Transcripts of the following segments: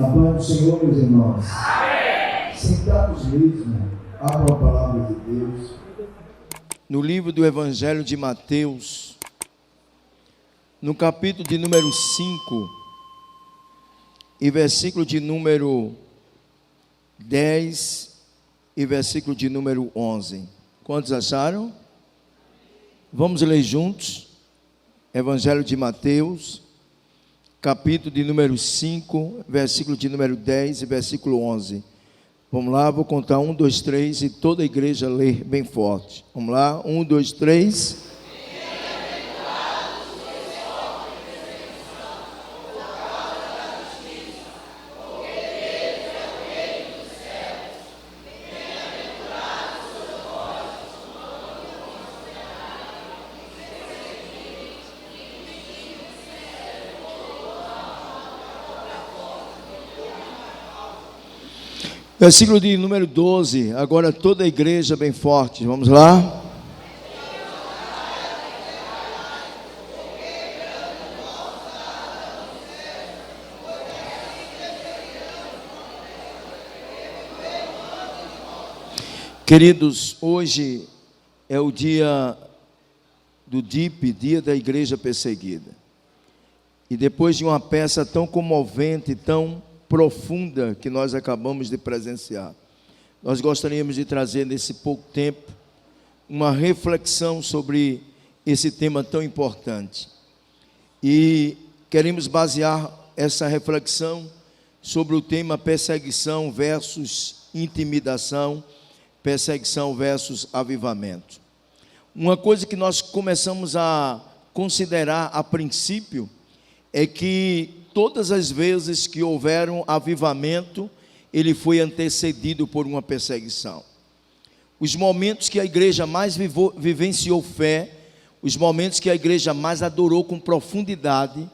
A paz do Senhor, meus irmãos. Amém. Sentados mesmo, abram a palavra de Deus. No livro do Evangelho de Mateus, no capítulo de número 5, e versículo de número 10 e versículo de número 11. Quantos acharam? Vamos ler juntos. Evangelho de Mateus, capítulo de número 5, versículo de número 10 e versículo 11. Vamos lá, vou contar 1, 2, 3 e toda a igreja lê bem forte. Vamos lá, 1, 2, 3. Versículo de número 12, agora toda a igreja bem forte, vamos lá. Queridos, hoje é o dia do DIP, dia da igreja perseguida. E depois de uma peça tão comovente, tão profunda que nós acabamos de presenciar, nós gostaríamos de trazer nesse pouco tempo uma reflexão sobre esse tema tão importante. E queremos basear essa reflexão sobre o tema perseguição versus intimidação, perseguição versus avivamento. Uma coisa que nós começamos a considerar a princípio é que todas as vezes que houver um avivamento, ele foi antecedido por uma perseguição. Os momentos que a igreja mais vivenciou fé, os momentos que a igreja mais adorou com profundidade,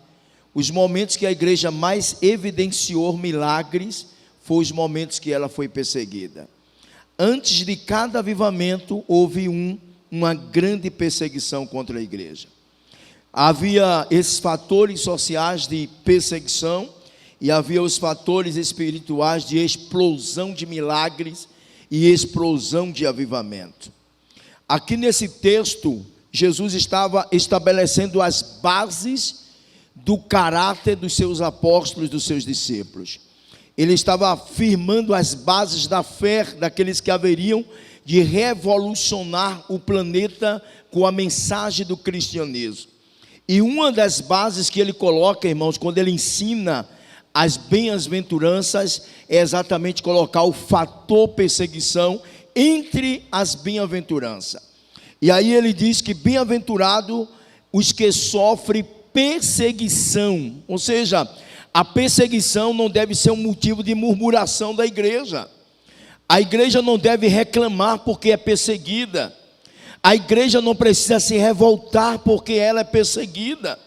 os momentos que a igreja mais evidenciou milagres, foram os momentos que ela foi perseguida. Antes de cada avivamento, houve uma grande perseguição contra a igreja. Havia esses fatores sociais de perseguição e havia os fatores espirituais de explosão de milagres e explosão de avivamento. Aqui nesse texto, Jesus estava estabelecendo as bases do caráter dos seus apóstolos, dos seus discípulos. Ele estava afirmando as bases da fé daqueles que haveriam de revolucionar o planeta com a mensagem do cristianismo. E uma das bases que ele coloca, irmãos, quando ele ensina as bem-aventuranças, é exatamente colocar o fator perseguição entre as bem-aventuranças. E aí ele diz que bem-aventurado os que sofrem perseguição, ou seja, a perseguição não deve ser um motivo de murmuração da igreja. A igreja não deve reclamar porque é perseguida. A igreja não precisa se revoltar porque ela é perseguida.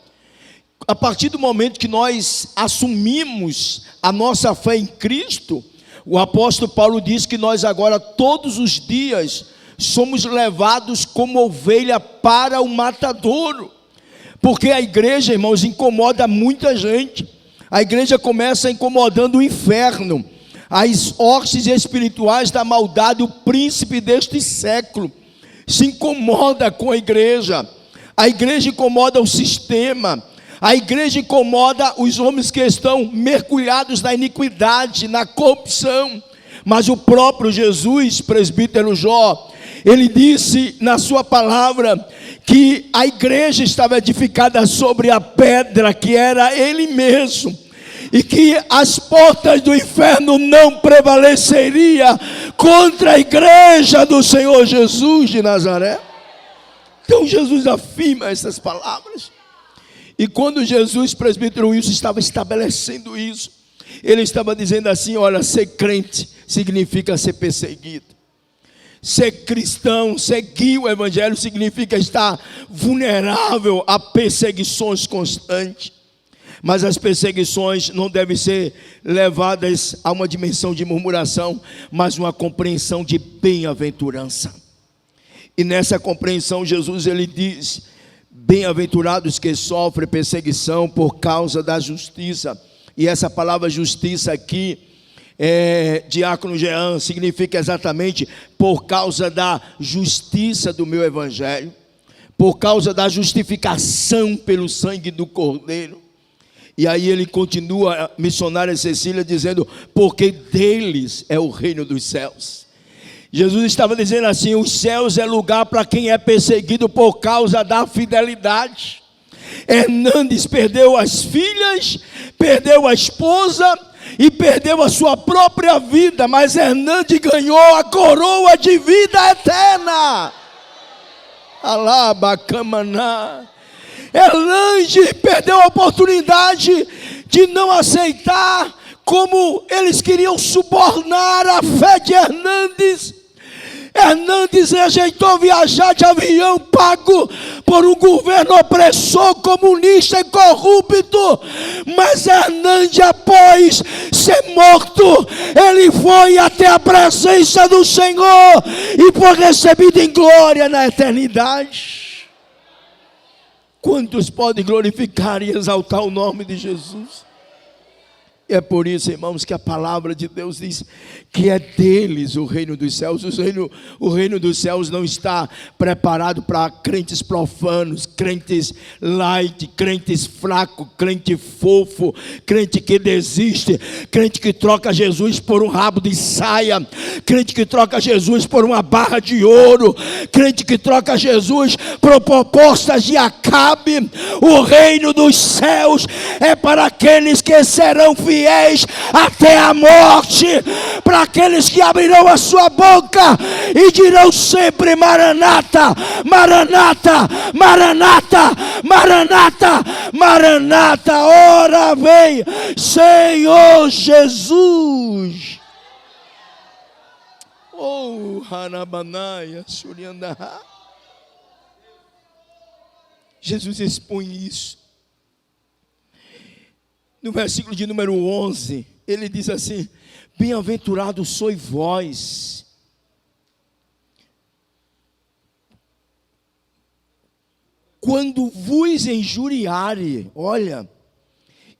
A partir do momento que nós assumimos a nossa fé em Cristo, o apóstolo Paulo diz que nós agora todos os dias somos levados como ovelha para o matadouro. Porque a igreja, irmãos, incomoda muita gente. A igreja começa incomodando o inferno, as hostes espirituais da maldade, o príncipe deste século se incomoda com a igreja incomoda o sistema, a igreja incomoda os homens que estão mergulhados na iniquidade, na corrupção. Mas o próprio Jesus, presbítero Jó, ele disse na sua palavra que a igreja estava edificada sobre a pedra que era ele mesmo, e que as portas do inferno não prevaleceria contra a igreja do Senhor Jesus de Nazaré. Então Jesus afirma essas palavras. E quando Jesus, presbítero Wilson, estava estabelecendo isso, ele estava dizendo assim: olha, ser crente significa ser perseguido. Ser cristão, seguir o evangelho significa estar vulnerável a perseguições constantes. Mas as perseguições não devem ser levadas a uma dimensão de murmuração, mas uma compreensão de bem-aventurança. E nessa compreensão Jesus ele diz: bem-aventurados que sofrem perseguição por causa da justiça, E essa palavra justiça aqui, Diácono Jean, significa exatamente por causa da justiça do meu evangelho, por causa da justificação pelo sangue do Cordeiro. E aí ele continua, a missionária Cecília, dizendo, porque deles é o reino dos céus. Jesus estava dizendo assim, os céus é lugar para quem é perseguido por causa da fidelidade. Hernandes perdeu as filhas, perdeu a esposa e perdeu a sua própria vida, mas Hernandes ganhou a coroa de vida eterna. Alabacamaná. Hernandes perdeu a oportunidade de não aceitar como eles queriam subornar a fé de Hernandes. Hernandes rejeitou viajar de avião pago por um governo opressor, comunista e corrupto. Mas Hernandes, após ser morto, ele foi até a presença do Senhor e foi recebido em glória na eternidade. Quantos podem glorificar e exaltar o nome de Jesus? E é por isso, irmãos, que a palavra de Deus diz que é deles o reino dos céus. O reino dos céus não está preparado para crentes profanos, crentes light, crentes fracos, crente fofo, crente que desiste, crente que troca Jesus por um rabo de saia, crente que troca Jesus por uma barra de ouro, crente que troca Jesus por propostas de Acabe. O reino dos céus é para aqueles que serão fiéis até a morte, para aqueles que abrirão a sua boca e dirão sempre Maranata, Maranata, Maranata, Maranata, Maranata, ora vem Senhor Jesus. Oh, Hanabanaia, Suriandaha. Jesus expõe isso. No versículo de número 11, ele diz assim, bem-aventurados sois vós, quando vos injuriarem, olha,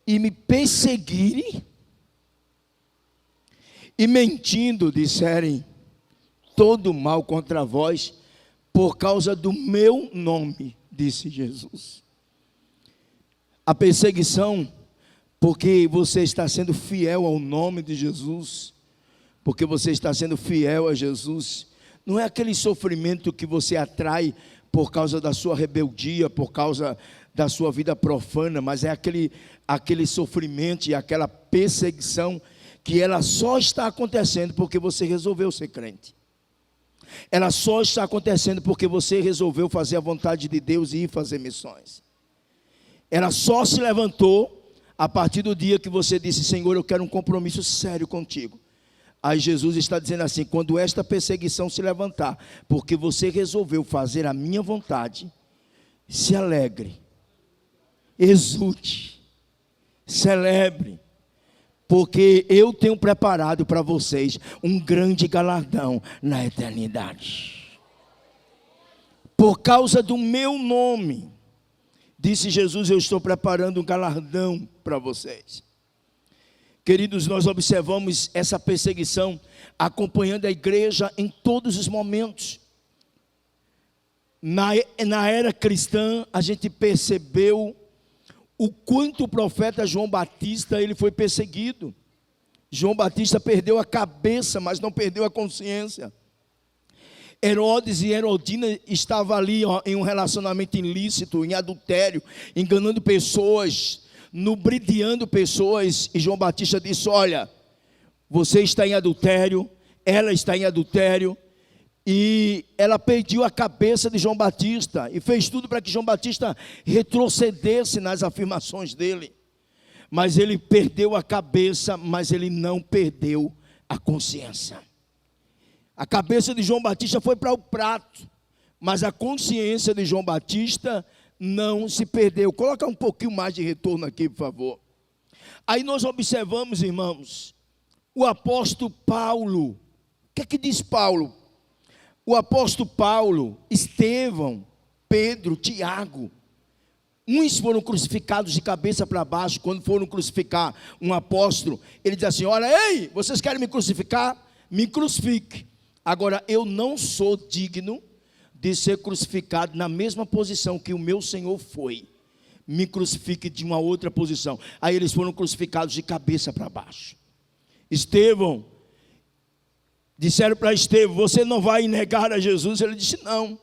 e me perseguirem, e mentindo disserem todo mal contra vós, por causa do meu nome, disse Jesus. A perseguição, porque você está sendo fiel ao nome de Jesus, porque você está sendo fiel a Jesus, não é aquele sofrimento que você atrai por causa da sua rebeldia, por causa da sua vida profana, mas é aquele sofrimento e aquela perseguição que ela só está acontecendo porque você resolveu ser crente. Ela só está acontecendo porque você resolveu fazer a vontade de Deus e ir fazer missões. Ela só se levantou a partir do dia que você disse, Senhor, eu quero um compromisso sério contigo. Aí Jesus está dizendo assim, quando esta perseguição se levantar, porque você resolveu fazer a minha vontade, se alegre, exulte, celebre, porque eu tenho preparado para vocês um grande galardão na eternidade. Por causa do meu nome, disse Jesus, eu estou preparando um galardão para vocês. Queridos, nós observamos essa perseguição acompanhando a igreja em todos os momentos. Na era cristã, a gente percebeu o quanto o profeta João Batista ele foi perseguido. João Batista perdeu a cabeça, mas não perdeu a consciência. Herodes e Herodina estavam ali em um relacionamento ilícito, em adultério, enganando pessoas, lubridiando pessoas. E João Batista disse, olha, você está em adultério, ela está em adultério. E ela pediu a cabeça de João Batista e fez tudo para que João Batista retrocedesse nas afirmações dele. Mas ele perdeu a cabeça, mas ele não perdeu a consciência. A cabeça de João Batista foi para o prato, mas a consciência de João Batista não se perdeu. Coloca um pouquinho mais de retorno aqui, por favor. Aí nós observamos, irmãos, o apóstolo Paulo. O que é que diz Paulo? O apóstolo Paulo, Estevão, Pedro, Tiago, Uns foram crucificados de cabeça para baixo. Quando foram crucificar um apóstolo, ele diz assim: olha, ei, vocês querem me crucificar? Me crucifique. Agora, eu não sou digno de ser crucificado na mesma posição que o meu Senhor foi. Me crucifique de uma outra posição. Aí eles foram crucificados de cabeça para baixo. Estevão, disseram para Estevão: você não vai negar a Jesus? Ele disse: não.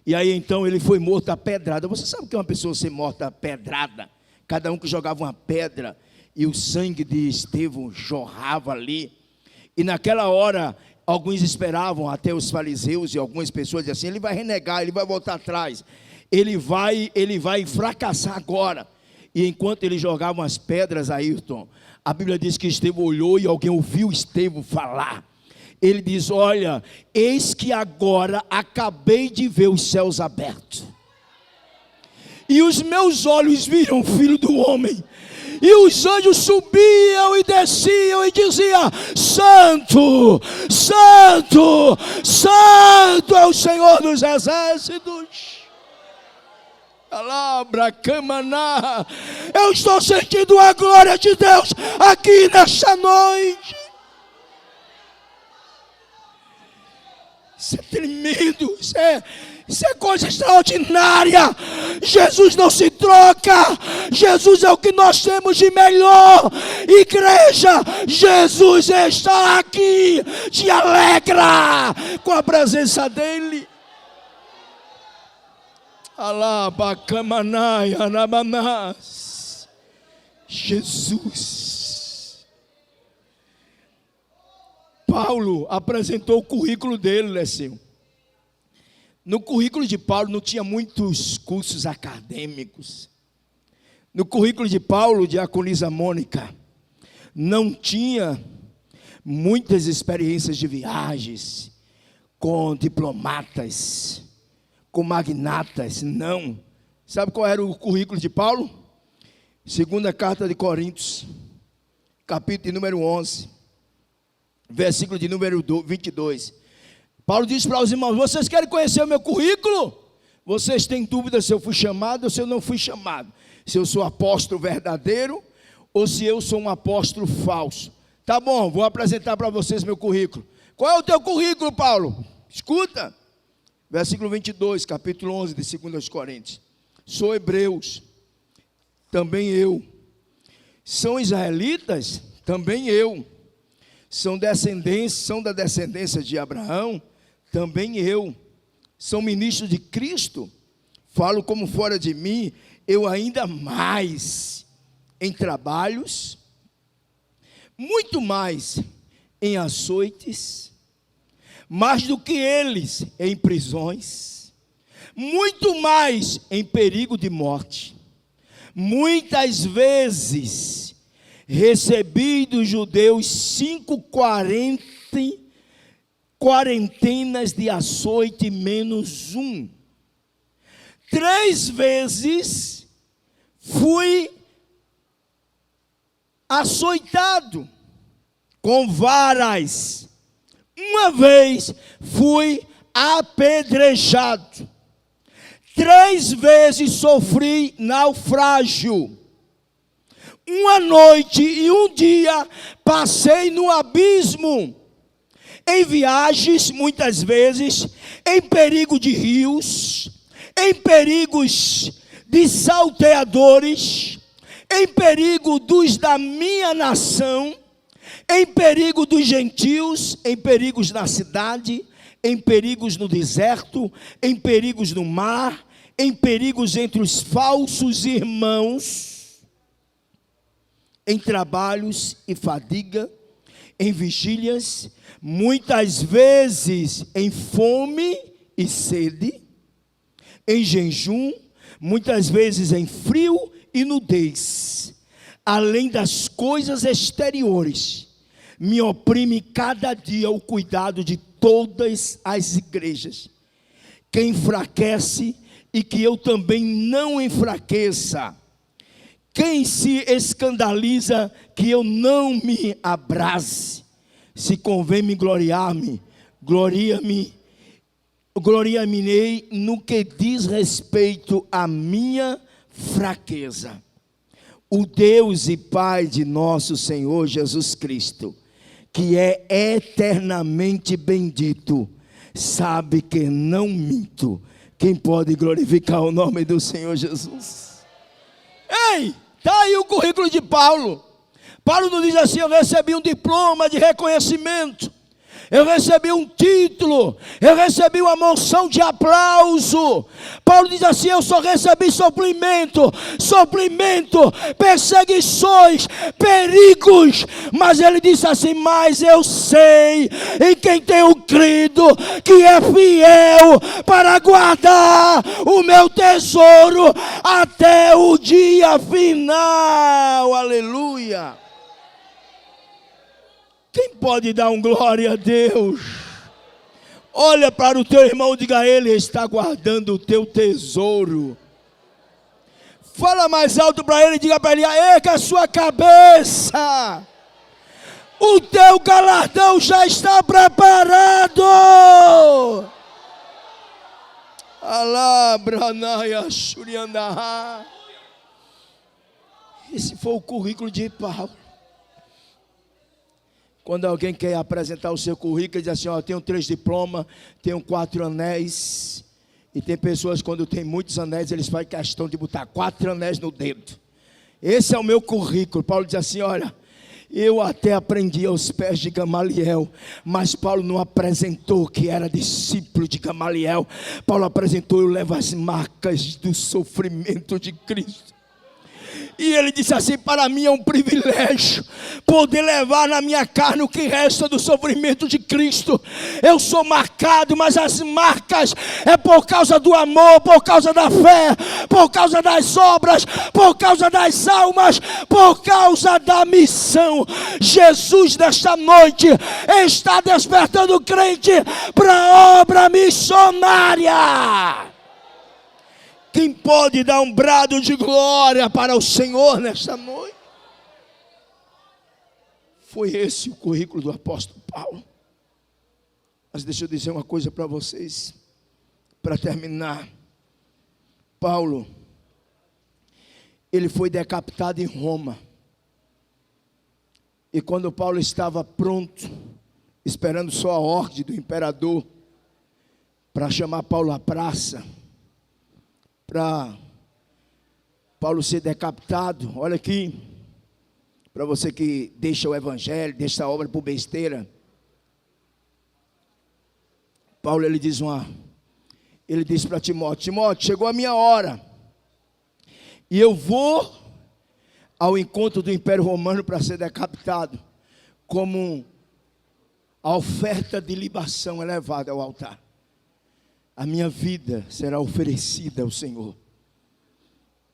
E aí então ele foi morto a pedrada. Você sabe o que é uma pessoa ser morta a pedrada? Cada um que jogava uma pedra e o sangue de Estevão jorrava ali. E naquela hora, alguns esperavam, até os fariseus e algumas pessoas diziam assim: ele vai renegar, ele vai voltar atrás, ele vai fracassar agora. E enquanto ele jogava as pedras, Ayrton, a Bíblia diz que Estevão olhou e alguém ouviu Estevão falar. Ele diz: olha, eis que agora acabei de ver os céus abertos, e os meus olhos viram o Filho do Homem, e os anjos subiam e desciam e diziam: Santo, Santo, Santo é o Senhor dos exércitos. Alabra, camaná. Eu estou sentindo a glória de Deus aqui nesta noite. Isso é tremendo, isso é coisa extraordinária. Jesus não se troca. Jesus é o que nós temos de melhor. Igreja, Jesus está aqui. Te alegra com a presença dEle. Alabacamanai, anabanás. Jesus. Paulo apresentou o currículo dele, Lécio. No currículo de Paulo não tinha muitos cursos acadêmicos. No currículo de Paulo, diaconisa Mônica, não tinha muitas experiências de viagens com diplomatas, com magnatas, não. Sabe qual era o currículo de Paulo? Segunda carta de Coríntios, capítulo de número 11, versículo de número 22. Paulo diz para os irmãos: vocês querem conhecer o meu currículo? Vocês têm dúvida se eu fui chamado ou se eu não fui chamado? Se eu sou apóstolo verdadeiro ou se eu sou um apóstolo falso? Tá bom, vou apresentar para vocês meu currículo. Qual é o teu currículo, Paulo? Escuta. Versículo 22, capítulo 11 de 2 Coríntios. Sou hebreus, também eu. São israelitas, também eu. São da descendência de Abraão, também eu. São ministros de Cristo, falo como fora de mim, eu ainda mais em trabalhos, muito mais em açoites, mais do que eles em prisões, muito mais em perigo de morte. Muitas vezes recebi dos judeus 5 quarentenas de açoite menos 1. 3 vezes fui açoitado com varas. Uma vez fui apedrejado. 3 vezes sofri naufrágio. Uma noite e um dia passei no abismo. Em viagens, muitas vezes, em perigo de rios, em perigos de salteadores, em perigo dos da minha nação, em perigo dos gentios, em perigos na cidade, em perigos no deserto, em perigos no mar, em perigos entre os falsos irmãos, em trabalhos e fadiga, em vigílias, muitas vezes em fome e sede, em jejum, muitas vezes em frio e nudez. Além das coisas exteriores, me oprime cada dia o cuidado de todas as igrejas, que enfraquece e que eu também não enfraqueça. Quem se escandaliza que eu não me abrase? Se convém me gloriar-me, gloriar-me-ei no que diz respeito à minha fraqueza. O Deus e Pai de nosso Senhor Jesus Cristo, que é eternamente bendito, sabe que não minto. Quem pode glorificar o nome do Senhor Jesus? Ei, está aí o currículo de Paulo. Paulo não diz assim: eu recebi um diploma de reconhecimento, eu recebi um título, eu recebi uma moção de aplauso. Paulo diz assim: eu só recebi sofrimento, perseguições, perigos. Mas ele disse assim: mas eu sei em quem tenho crido, que é fiel para guardar o meu tesouro até o dia final. Aleluia. Quem pode dar um glória a Deus? Olha para o teu irmão e diga: ele está guardando o teu tesouro. Fala mais alto para ele e diga para ele: erga a sua cabeça, o teu galardão já está preparado. Alabranaya Shuriandaha. Esse foi o currículo de Paulo. Quando alguém quer apresentar o seu currículo, ele diz assim: ó, tenho 3 diplomas, tenho 4 anéis. E tem pessoas, quando tem muitos anéis, eles fazem questão de botar 4 anéis no dedo. Esse é o meu currículo. Paulo diz assim: olha, eu até aprendi aos pés de Gamaliel, mas Paulo não apresentou que era discípulo de Gamaliel. Paulo apresentou: eu levo as marcas do sofrimento de Cristo. E ele disse assim: para mim é um privilégio poder levar na minha carne o que resta do sofrimento de Cristo. Eu sou marcado, mas as marcas é por causa do amor, por causa da fé, por causa das obras, por causa das almas, por causa da missão. Jesus nesta noite está despertando o crente para a obra missionária. Quem pode dar um brado de glória para o Senhor nesta noite? Foi esse o currículo do apóstolo Paulo. Mas deixa eu dizer uma coisa para vocês, para terminar. Paulo, ele foi decapitado em Roma. E quando Paulo estava pronto, esperando só a ordem do imperador para chamar Paulo à praça, para Paulo ser decapitado. Olha aqui, para você que deixa o evangelho, deixa a obra por besteira. Paulo, ele diz para Timóteo: Timóteo, chegou a minha hora, e eu vou ao encontro do Império Romano para ser decapitado, como a oferta de libação elevada ao altar. A minha vida será oferecida ao Senhor.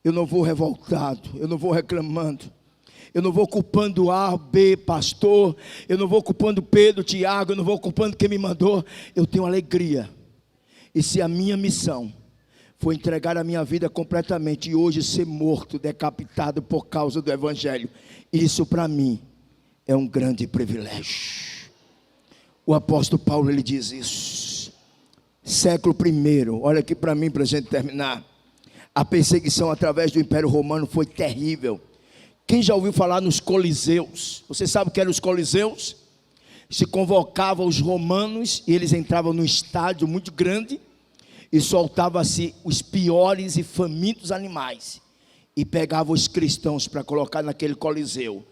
Eu não vou revoltado, eu não vou reclamando, eu não vou culpando A, B, pastor, eu não vou culpando Pedro, Tiago, eu não vou culpando quem me mandou. Eu tenho alegria. E se a minha missão foi entregar a minha vida completamente e hoje ser morto, decapitado por causa do evangelho, isso para mim é um grande privilégio. O apóstolo Paulo, ele diz isso. Século I, olha aqui para mim, para a gente terminar. A perseguição através do Império Romano foi terrível. Quem já ouviu falar nos coliseus? Você sabe o que eram os coliseus? Se convocava os romanos e eles entravam num estádio muito grande e soltavam-se os piores e famintos animais e pegavam os cristãos para colocar naquele coliseu.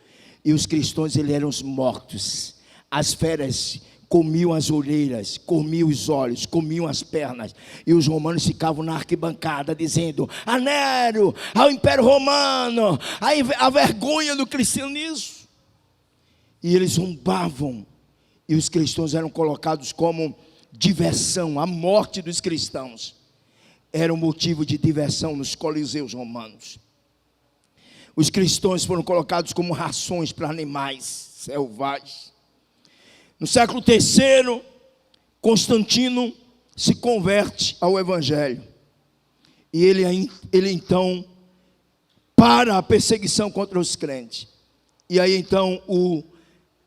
E os cristãos, eles eram os mortos. As feras comiam as orelhas, comiam os olhos, comiam as pernas. E os romanos ficavam na arquibancada dizendo: a Nero, ao Império Romano, a vergonha do cristianismo. E eles zombavam. E os cristãos eram colocados como diversão. A morte dos cristãos era um motivo de diversão nos coliseus romanos. Os cristãos foram colocados como rações para animais selvagens. No século III, Constantino se converte ao evangelho. E ele então para a perseguição contra os crentes. E aí então o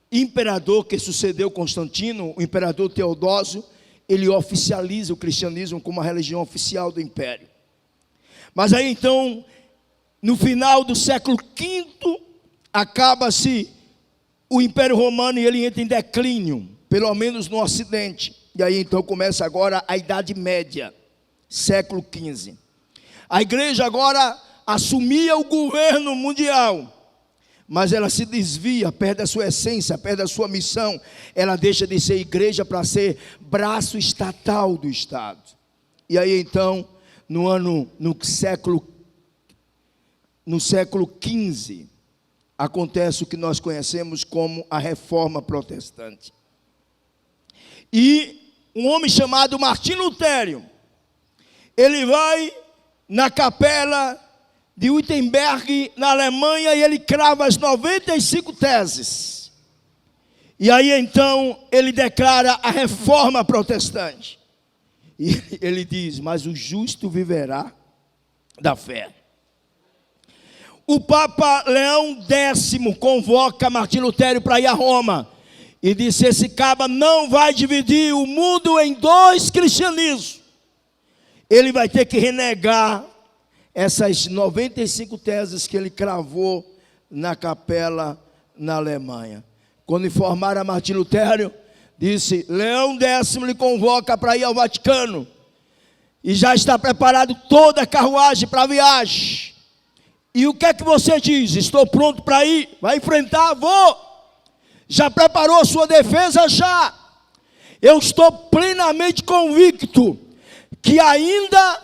imperador que sucedeu Constantino, o imperador Teodósio, ele oficializa o cristianismo como a religião oficial do império. Mas aí então no final do século V, acaba-se o Império Romano e ele entra em declínio, pelo menos no Ocidente. E aí então começa agora a Idade Média, século XV. A igreja agora assumia o governo mundial, mas ela se desvia, perde a sua essência, perde a sua missão. Ela deixa de ser igreja para ser braço estatal do Estado. E aí então, no século XV, acontece o que nós conhecemos como a Reforma Protestante. E um homem chamado Martinho Lutero, ele vai na capela de Wittenberg, na Alemanha, e ele crava as 95 teses. E aí então ele declara a Reforma Protestante. E ele diz: mas o justo viverá da fé. O Papa Leão X convoca Martinho Lutero para ir a Roma e disse: esse caba não vai dividir o mundo em dois cristianismos. Ele vai ter que renegar essas 95 teses que ele cravou na capela na Alemanha. Quando informaram a Martinho Lutero, disse: Leão X lhe convoca para ir ao Vaticano, e já está preparado toda a carruagem para a viagem. E o que é que você diz? Estou pronto para ir. Vai enfrentar? Vou. Já preparou sua defesa? Já. Eu estou plenamente convicto que ainda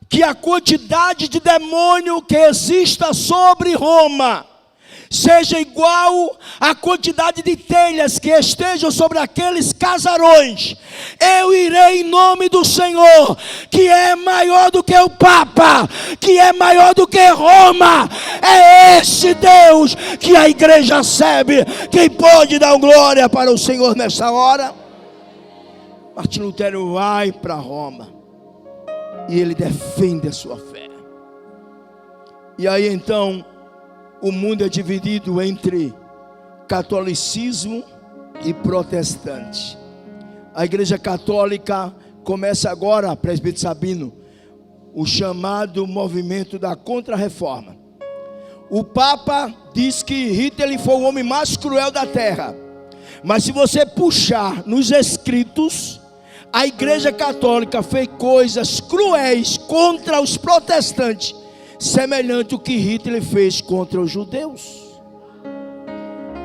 que a quantidade de demônio que exista sobre Roma seja igual à quantidade de telhas que estejam sobre aqueles casarões, eu irei em nome do Senhor, que é maior do que o Papa, que é maior do que Roma. É esse Deus que a igreja serve. Quem pode dar glória para o Senhor nessa hora? Martinho Lutero vai para Roma e ele defende a sua fé. E aí então o mundo é dividido entre catolicismo e protestante. A igreja católica começa agora, presbítero Sabino, o chamado movimento da Contra-Reforma. O Papa diz que Hitler foi o homem mais cruel da terra. Mas se você puxar nos escritos, a igreja católica fez coisas cruéis contra os protestantes, semelhante ao que Hitler fez contra os judeus.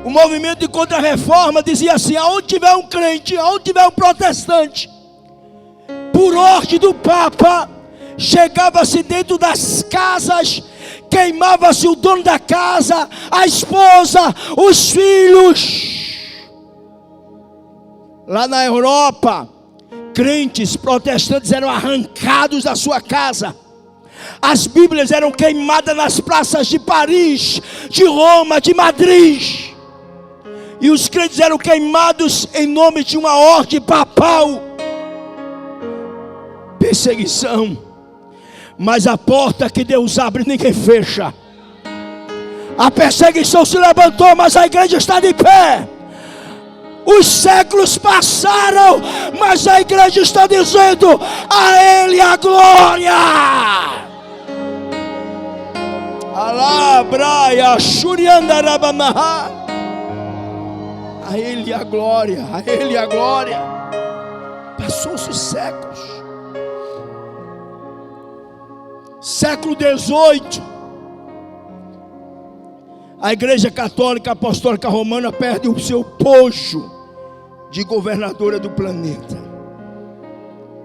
O movimento de Contra-Reforma dizia assim: aonde tiver um crente, aonde tiver um protestante, por ordem do Papa, chegava-se dentro das casas, queimava-se o dono da casa, a esposa, os filhos. Lá na Europa, crentes protestantes eram arrancados da sua casa. As Bíblias eram queimadas nas praças de Paris, de Roma, de Madrid. E os crentes eram queimados em nome de uma ordem papal. Perseguição. Mas a porta que Deus abre, ninguém fecha. A perseguição se levantou, mas a igreja está de pé. Os séculos passaram, mas a igreja está dizendo: a Ele a glória. Alabraia, Shuriandarabamaha. A Ele a glória, a Ele a glória. Passou-se séculos. Século XVIII, a igreja católica apostólica romana perde o seu posto de governadora do planeta.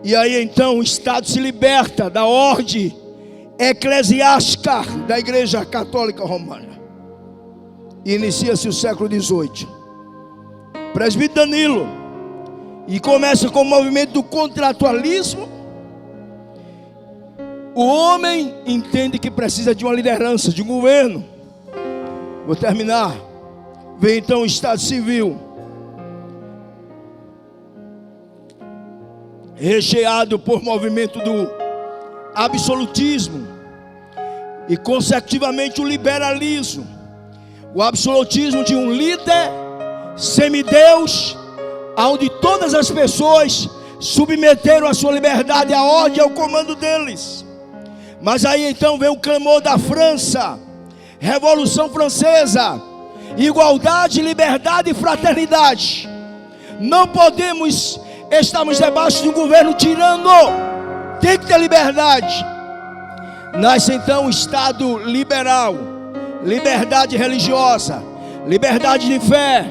E aí então o Estado se liberta da ordem eclesiástica da igreja católica romana. E inicia-se o século XVIII. Presbítero Danilo. E começa com o movimento do contratualismo. O homem entende que precisa de uma liderança, de um governo. Vou terminar. Vem então o Estado Civil, recheado por movimento do absolutismo e consecutivamente o liberalismo. O absolutismo de um líder semideus, onde todas as pessoas submeteram a sua liberdade à ordem e ao comando deles. Mas aí então vem o clamor da França, Revolução Francesa, igualdade, liberdade e fraternidade. Não podemos estarmos debaixo de um governo tirano, tem que ter liberdade. Nasce então o Estado liberal, liberdade religiosa, liberdade de fé,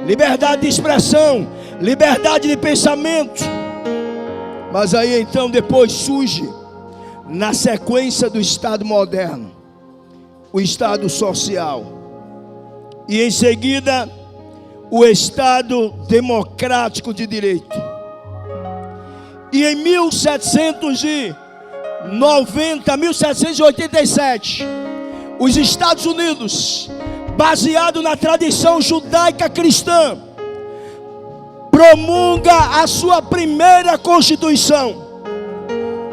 liberdade de expressão, liberdade de pensamento. Mas aí então depois surge, na sequência do Estado moderno, o Estado social, e em seguida o Estado democrático de direito. E em 1787, os Estados Unidos, baseado na tradição judaica cristã, promulga a sua primeira Constituição.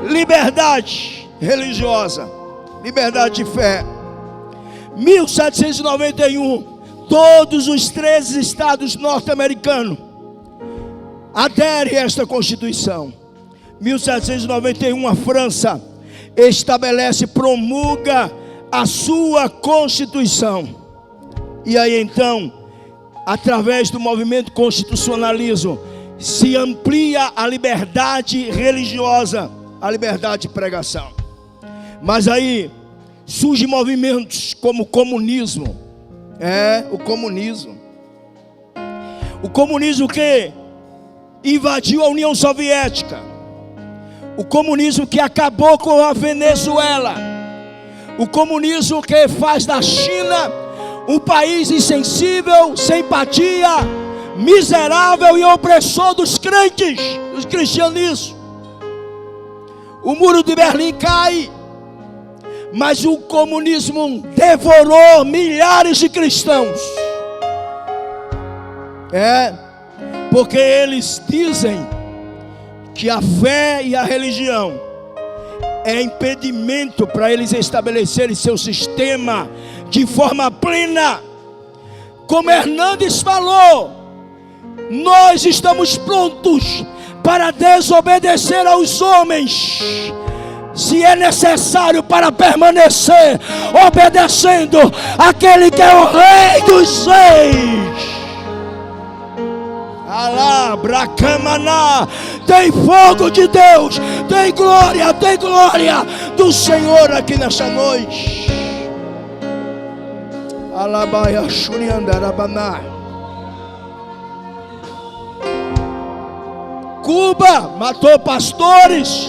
Liberdade religiosa, liberdade de fé. 1791, todos os 13 estados norte-americanos aderem a esta Constituição. 1791, a França estabelece, promulga a sua Constituição. E aí então, através do movimento constitucionalismo, se amplia a liberdade religiosa, a liberdade de pregação. Mas aí surgem movimentos como o comunismo. O comunismo. O comunismo que invadiu a União Soviética. O comunismo que acabou com a Venezuela. O comunismo que faz da China um país insensível, sem empatia, miserável e opressor dos crentes, dos cristianismos. O muro de Berlim cai, mas o comunismo devorou milhares de cristãos. Porque eles dizem que a fé e a religião é impedimento para eles estabelecerem seu sistema de forma plena. Como Hernandes falou, nós estamos prontos para desobedecer aos homens, se é necessário, para permanecer obedecendo aquele que é o Rei dos Reis. Alá, bracamaná, tem fogo de Deus, tem glória do Senhor aqui nessa noite. Alabaia Shuriandarabaná. Cuba matou pastores.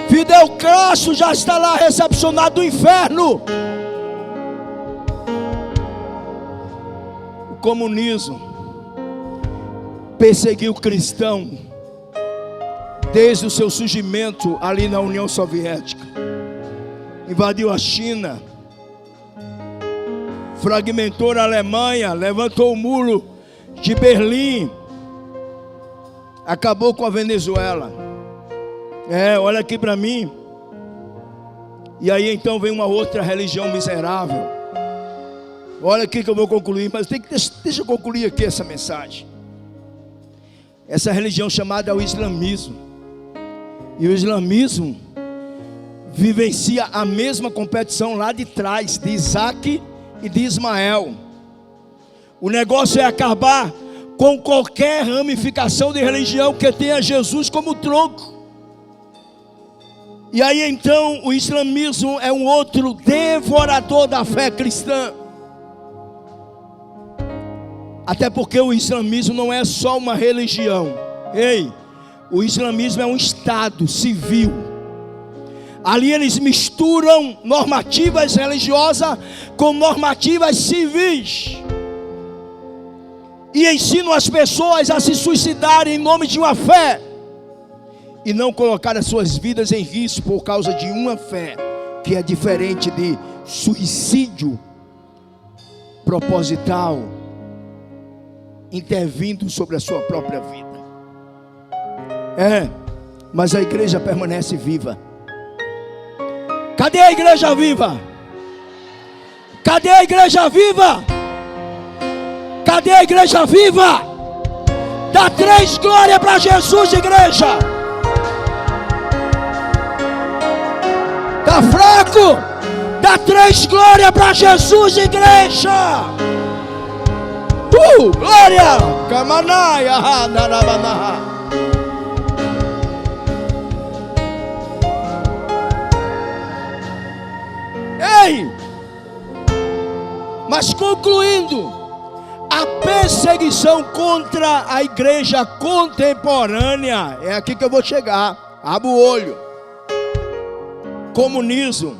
Fidel Castro já está lá recepcionado do inferno. O comunismo perseguiu o cristão desde o seu surgimento ali na União Soviética. Invadiu a China, fragmentou a Alemanha, levantou o muro de Berlim, acabou com a Venezuela. Olha aqui para mim. E aí então vem uma outra religião miserável. Olha aqui que eu vou concluir, mas deixa eu concluir aqui essa mensagem. Essa religião chamada é o islamismo. E o islamismo vivencia a mesma competição lá de trás, de Isaac e de Ismael. O negócio é acabar com qualquer ramificação de religião que tenha Jesus como tronco. E aí então o islamismo é um outro devorador da fé cristã. Até porque o islamismo não é só uma religião. O islamismo é um estado civil. Ali eles misturam normativas religiosas com normativas civis. E ensinam as pessoas a se suicidarem em nome de uma fé. E não colocar as suas vidas em risco por causa de uma fé, que é diferente de suicídio proposital, intervindo sobre a sua própria vida. Mas a igreja permanece viva. Cadê a igreja viva? Cadê a igreja viva? Cadê a igreja viva? Dá 3 glórias para Jesus, igreja. Tá fraco? Dá 3 glórias para Jesus, igreja. Glória! Camanaia, Narabanaha. Ei! Mas concluindo, a perseguição contra a igreja contemporânea, é aqui que eu vou chegar, abra o olho. Comunismo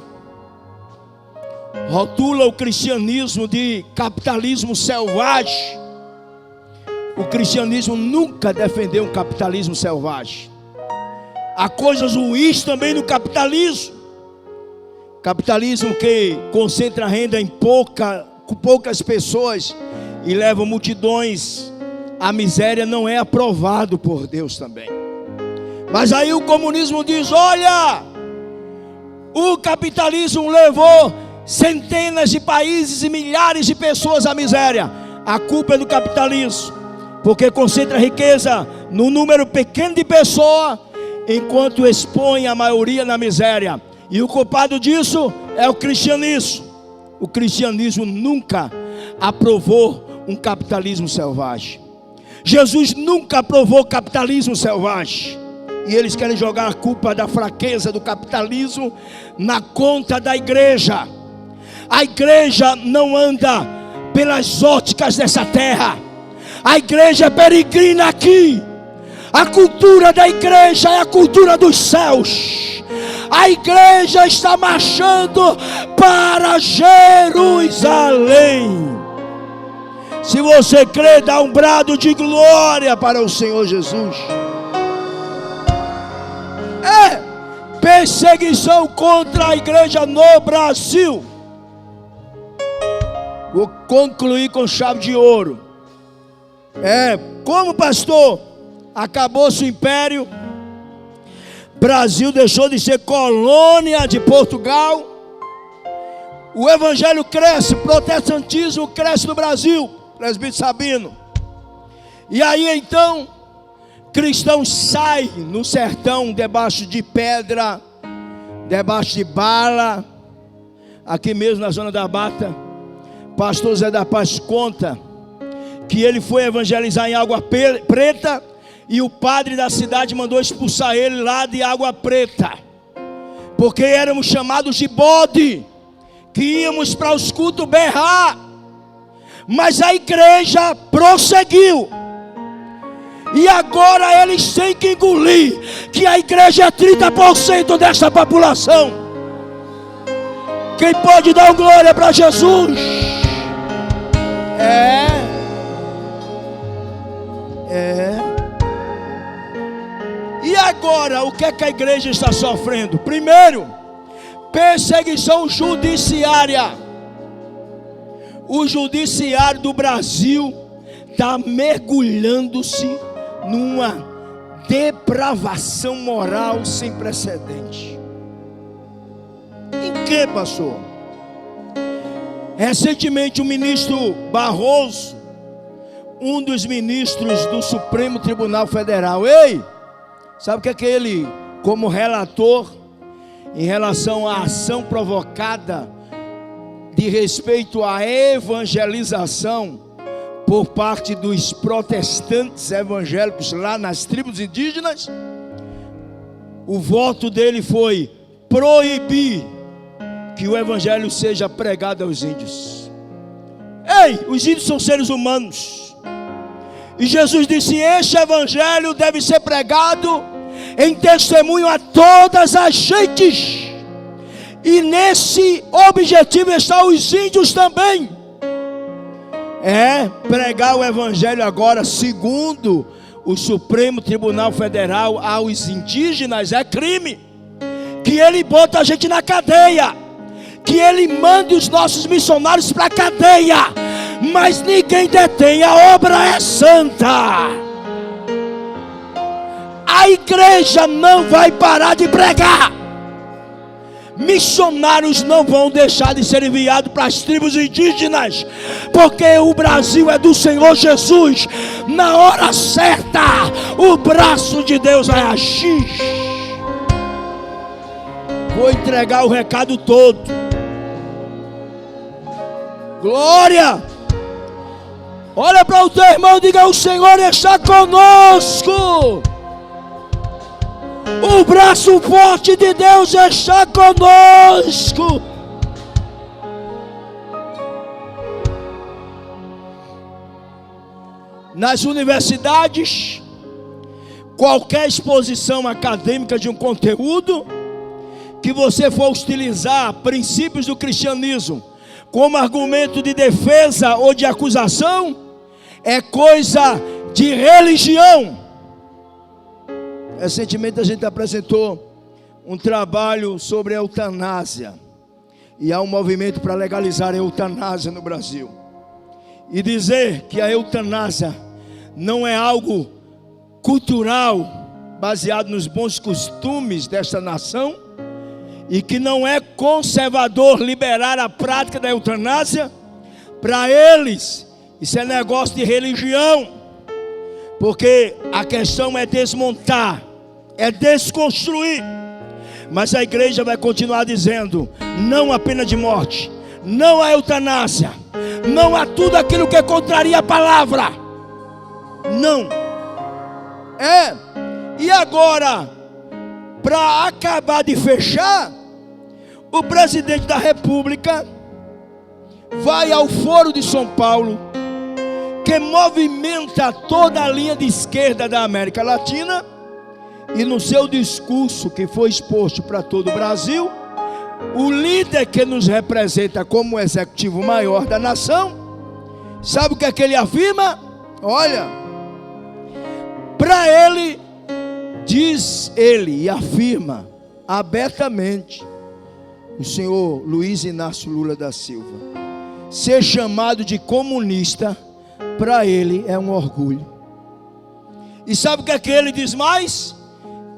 rotula o cristianismo de capitalismo selvagem. O cristianismo nunca defendeu um capitalismo selvagem. Há coisas ruins também no capitalismo. Capitalismo que concentra renda em poucas pessoas e leva multidões à miséria, não é aprovado por Deus também. Mas aí o comunismo diz: olha, o capitalismo levou centenas de países e milhares de pessoas à miséria. A culpa é do capitalismo, porque concentra riqueza num número pequeno de pessoas, enquanto expõe a maioria na miséria. E o culpado disso é o cristianismo. O cristianismo nunca aprovou um capitalismo selvagem. Jesus nunca aprovou capitalismo selvagem. E eles querem jogar a culpa da fraqueza do capitalismo na conta da igreja. A igreja não anda pelas óticas dessa terra. A igreja é peregrina aqui. A cultura da igreja é a cultura dos céus. A igreja está marchando para Jerusalém. Se você crê, dá um brado de glória para o Senhor Jesus. Perseguição contra a igreja no Brasil. Vou concluir com chave de ouro. Como pastor, acabou-se o império, Brasil deixou de ser colônia de Portugal, o evangelho cresce, o protestantismo cresce no Brasil, presbítero Sabino. E aí então, cristãos saem no sertão, debaixo de pedra, debaixo de bala. Aqui mesmo na zona da Mata, pastor Zé da Paz conta que ele foi evangelizar em Água Preta, e o padre da cidade mandou expulsar ele lá de Água Preta, porque éramos chamados de bode, que íamos para os cultos berrar. Mas a igreja prosseguiu. E agora eles têm que engolir que a igreja é 30% dessa população. Quem pode dar glória para Jesus? E agora, o que é que a igreja está sofrendo? Primeiro, perseguição judiciária. O judiciário do Brasil está mergulhando-se numa depravação moral sem precedente. Em que, pastor? Recentemente o ministro Barroso, um dos ministros do Supremo Tribunal Federal, sabe o que é que ele, como relator, em relação à ação provocada de respeito à evangelização por parte dos protestantes evangélicos lá nas tribos indígenas, o voto dele foi proibir que o evangelho seja pregado aos índios. Os índios são seres humanos, e Jesus disse: este evangelho deve ser pregado em testemunho a todas as gentes, e nesse objetivo estão os índios também. Pregar o evangelho agora, segundo o Supremo Tribunal Federal, aos indígenas é crime. Que ele bota a gente na cadeia, que ele mande os nossos missionários para a cadeia, mas ninguém detém, a obra é santa. A igreja não vai parar de pregar. Missionários não vão deixar de ser enviados para as tribos indígenas, porque o Brasil é do Senhor Jesus. Na hora certa, o braço de Deus vai agir. Vou entregar o recado todo. Glória! Olha para o teu irmão e diga: o Senhor está conosco. O braço forte de Deus está conosco. Nas universidades, qualquer exposição acadêmica de um conteúdo que você for utilizar princípios do cristianismo como argumento de defesa ou de acusação, é coisa de religião. Recentemente a gente apresentou um trabalho sobre a eutanásia, e há um movimento para legalizar a eutanásia no Brasil, e dizer que a eutanásia não é algo cultural, baseado nos bons costumes desta nação, e que não é conservador liberar a prática da eutanásia. Para eles isso é negócio de religião, porque a questão é desmontar, é desconstruir. Mas a igreja vai continuar dizendo: não a pena de morte, não a eutanásia, não a tudo aquilo que contraria a palavra. Não. E agora, para acabar de fechar, o presidente da República vai ao Foro de São Paulo, que movimenta toda a linha de esquerda da América Latina, e no seu discurso, que foi exposto para todo o Brasil, o líder que nos representa como o executivo maior da nação, sabe o que é que ele afirma? Olha, para ele, diz ele e afirma abertamente, o senhor Luiz Inácio Lula da Silva, ser chamado de comunista, para ele é um orgulho. E sabe o que é que ele diz mais?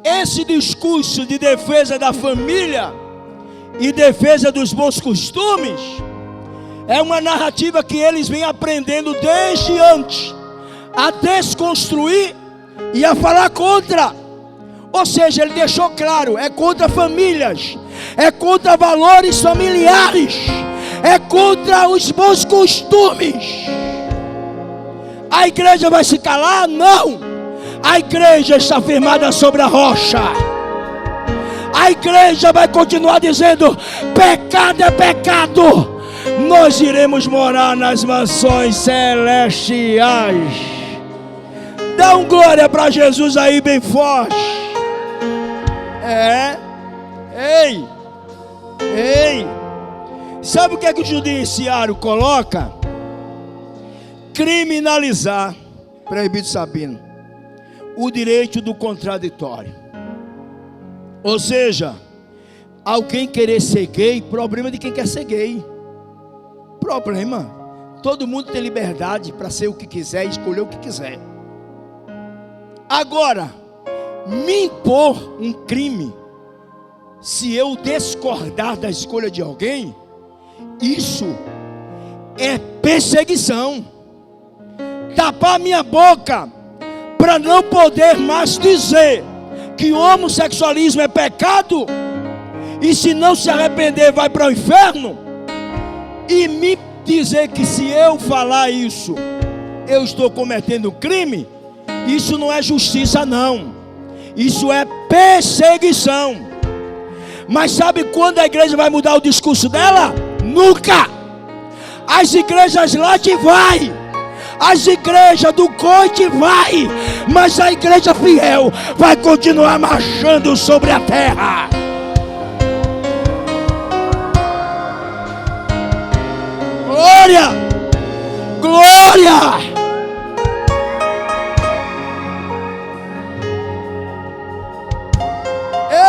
Esse discurso de defesa da família e defesa dos bons costumes é uma narrativa que eles vêm aprendendo desde antes a desconstruir e a falar contra. Ou seja, ele deixou claro: é contra famílias, é contra valores familiares, é contra os bons costumes. A igreja vai se calar? Não. A igreja está firmada sobre a rocha. A igreja vai continuar dizendo: pecado é pecado. Nós iremos morar nas mansões celestiais. Dá um glória para Jesus aí bem forte. Ei. Sabe o que é que o judiciário coloca? Criminalizar, proibido Sabino, o direito do contraditório. Ou seja, alguém querer ser gay, problema de quem quer ser gay. Problema. Todo mundo tem liberdade para ser o que quiser, escolher o que quiser. Agora, me impor um crime, se eu discordar da escolha de alguém, isso é perseguição. Tapar minha boca para não poder mais dizer que o homossexualismo é pecado, e se não se arrepender vai para o inferno, e me dizer que se eu falar isso eu estou cometendo crime, isso não é justiça não, isso é perseguição. Mas sabe quando a igreja vai mudar o discurso dela? Nunca. As igrejas lá te vai, as igrejas do coite vai, mas a igreja fiel vai continuar marchando sobre a terra. Glória! Glória!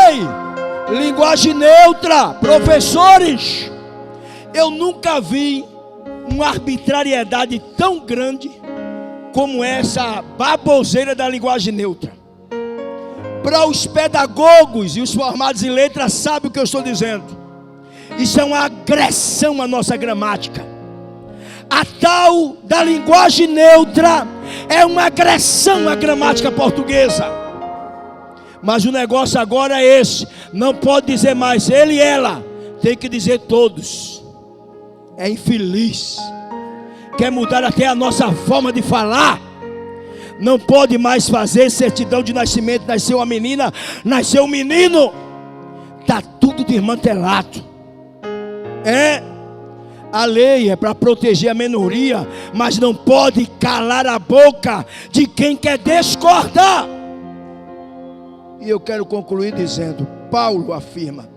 Ei, linguagem neutra, professores, eu nunca vi uma arbitrariedade tão grande como essa baboseira da linguagem neutra. Para os pedagogos e os formados em letras sabem o que eu estou dizendo. Isso é uma agressão à nossa gramática. A tal da linguagem neutra é uma agressão à gramática portuguesa. Mas o negócio agora é esse. Não pode dizer mais ele e ela. Tem que dizer todos. É infeliz. Quer mudar até a nossa forma de falar. Não pode mais fazer certidão de nascimento. Nasceu uma menina, nasceu um menino. Está tudo desmantelado. A lei é para proteger a minoria, mas não pode calar a boca de quem quer discordar. E eu quero concluir dizendo, Paulo afirma: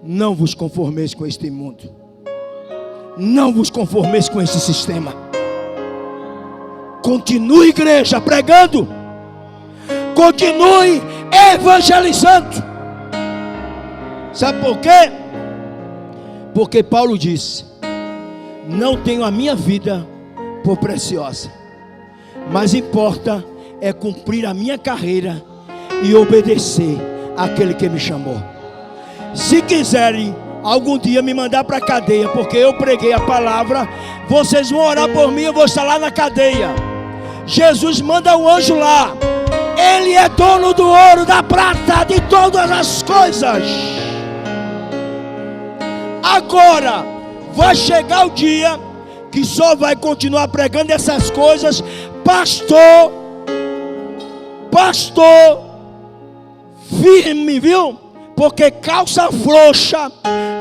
não vos conformeis com este mundo. Não vos conformeis com esse sistema. Continue, igreja, pregando. Continue evangelizando. Sabe por quê? Porque Paulo disse: não tenho a minha vida por preciosa, mas importa é cumprir a minha carreira e obedecer àquele que me chamou. Se quiserem algum dia me mandar para a cadeia, porque eu preguei a palavra, vocês vão orar por mim, eu vou estar lá na cadeia. Jesus manda um anjo lá. Ele é dono do ouro, da prata, de todas as coisas. Agora vai chegar o dia que só vai continuar pregando essas coisas pastor firme, viu? Porque calça frouxa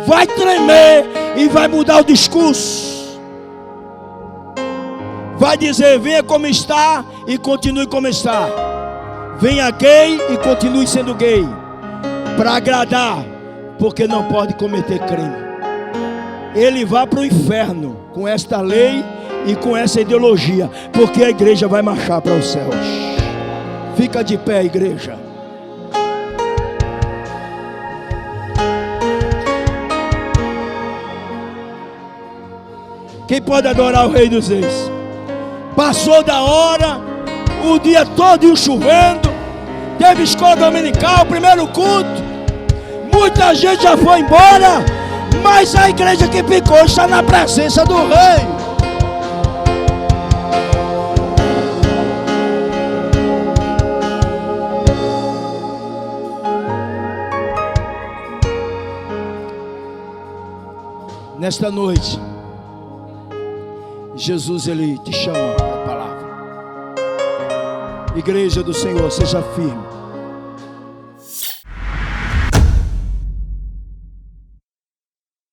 vai tremer e vai mudar o discurso. Vai dizer: venha como está e continue como está. Venha gay e continue sendo gay, para agradar, porque não pode cometer crime. Ele vai para o inferno com esta lei e com essa ideologia, porque a igreja vai marchar para os céus. Fica de pé, igreja. Quem pode adorar o Rei dos Reis? Passou da hora, o dia todo chovendo, teve escola dominical, primeiro culto, muita gente já foi embora, mas a igreja que ficou está na presença do Rei. Nesta noite, Jesus, Ele te chama para a palavra. Igreja do Senhor, seja firme.